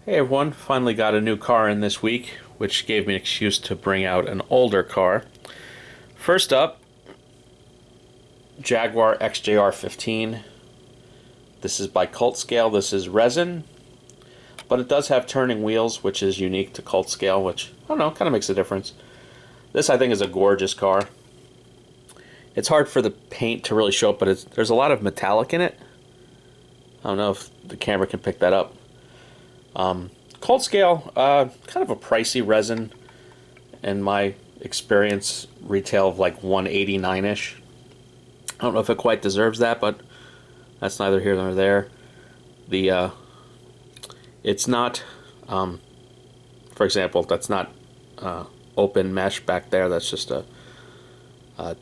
Hey everyone, finally got a new car in this week, which gave me an excuse to bring out an older car. First up, Jaguar XJR-15. This is by Cult Scale. This is resin, but it does have turning wheels, which is unique to Cult Scale, which, I don't know, kind of makes a difference. This, I think, is a gorgeous car. It's hard for the paint to really show up, but there's a lot of metallic in it. I don't know if the camera can pick that up. Cult Scale, kind of a pricey resin. In my experience, retail of like $189-ish. I don't know if it quite deserves that, but that's neither here nor there. It's not, for example, that's not open mesh back there. That's just a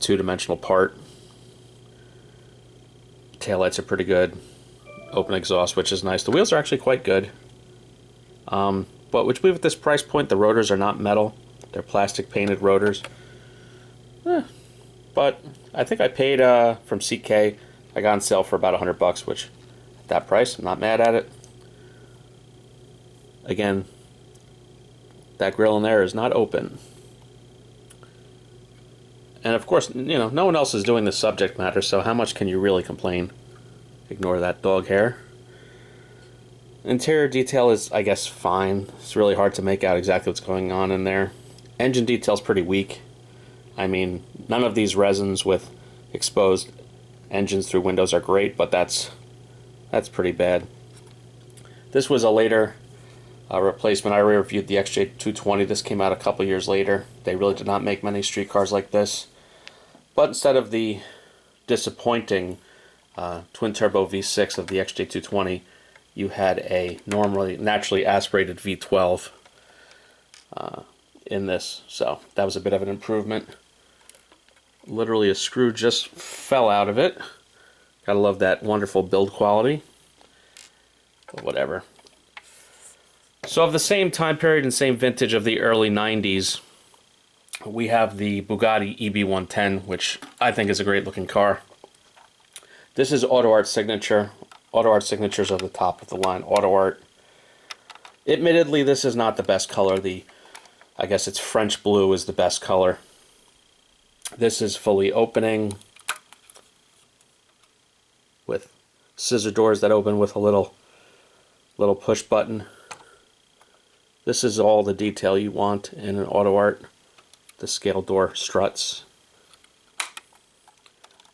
two-dimensional part. Taillights are pretty good. Open exhaust, which is nice. The wheels are actually quite good. But would you believe at this price point the rotors are not metal? They're plastic painted rotors. But I think I paid from CK, I got on sale for about $100, which at that price, I'm not mad at it. Again, that grill in there is not open. And of course, you know, no one else is doing the subject matter, so how much can you really complain? Ignore that dog hair. Interior detail is, I guess, fine. It's really hard to make out exactly what's going on in there. Engine detail's pretty weak. I mean, none of these resins with exposed engines through windows are great, but that's pretty bad. This was a later replacement. I reviewed the XJ220. This came out a couple years later. They really did not make many street cars like this. But instead of the disappointing twin-turbo V6 of the XJ220, you had a naturally aspirated V12 in this. So that was a bit of an improvement. Literally a screw just fell out of it. Gotta love that wonderful build quality. But whatever. So of the same time period and same vintage of the early 90s, we have the Bugatti EB110, which I think is a great looking car. This is Autoart signature. Autoart signatures are the top of the line. Autoart. Admittedly, this is not the best color. I guess it's French blue is the best color. This is fully opening with scissor doors that open with a little push button. This is all the detail you want in an Autoart. The scale door struts.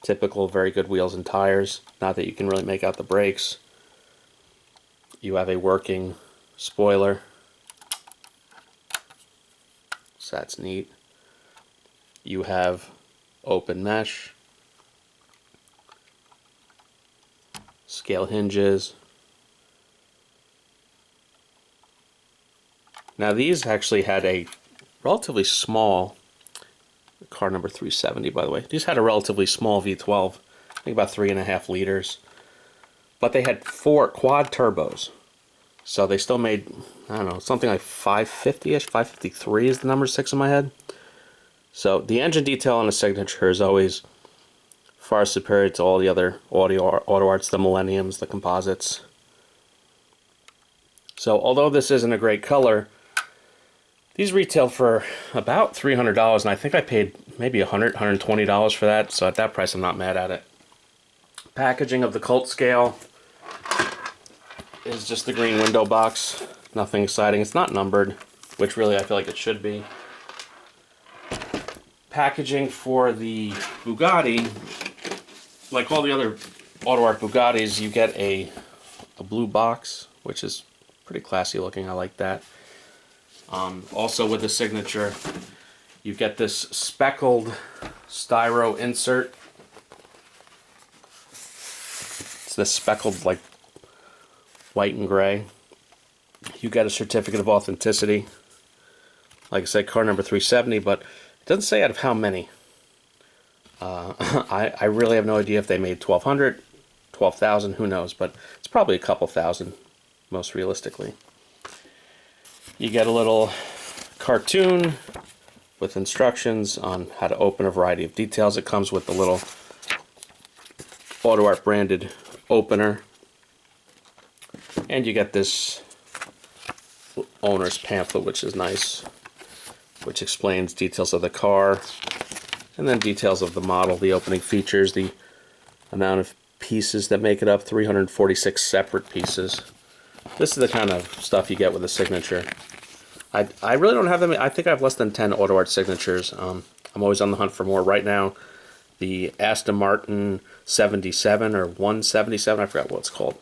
Typical, very good wheels and tires. Not that you can really make out the brakes. You have a working spoiler. So that's neat. You have open mesh. Scale hinges. Now these actually had a relatively small, car number 370 by the way, these had a relatively small V12, I think about 3.5 liters, but they had 4 quad turbos, so they still made, I don't know, something like 550-ish, 553 is the number 6 in my head. So the engine detail on a signature is always far superior to all the other Autoarts, the Millenniums, the composites. So although this isn't a great color, these retail for about $300, and I think I paid maybe $100, $120 for that, so at that price I'm not mad at it. Packaging of the Cult Scale is just the green window box. Nothing exciting. It's not numbered, which really I feel like it should be. Packaging for the Bugatti, like all the other Autoart Bugattis, you get a blue box, which is pretty classy looking. I like that. Also with the signature, you get this speckled styro insert. It's this speckled like white and gray. You get a certificate of authenticity. Like I said, car number 370, but it doesn't say out of how many. I really have no idea if they made 1,200, 12,000, who knows, but it's probably a couple thousand, most realistically. You get a little cartoon with instructions on how to open a variety of details. It comes with the little Autoart branded opener. And you get this owner's pamphlet, which is nice, which explains details of the car, and then details of the model, the opening features, the amount of pieces that make it up, 346 separate pieces. This is the kind of stuff you get with a signature. I really don't have them. I think I have less than 10 Autoart signatures. I'm always on the hunt for more. Right now, the Aston Martin 77 or 177, I forgot what it's called,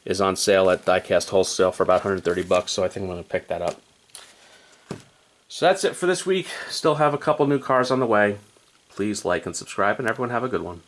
is on sale at Diecast Wholesale for about 130 bucks, so I think I'm going to pick that up. So that's it for this week. Still have a couple new cars on the way. Please like and subscribe, and everyone have a good one.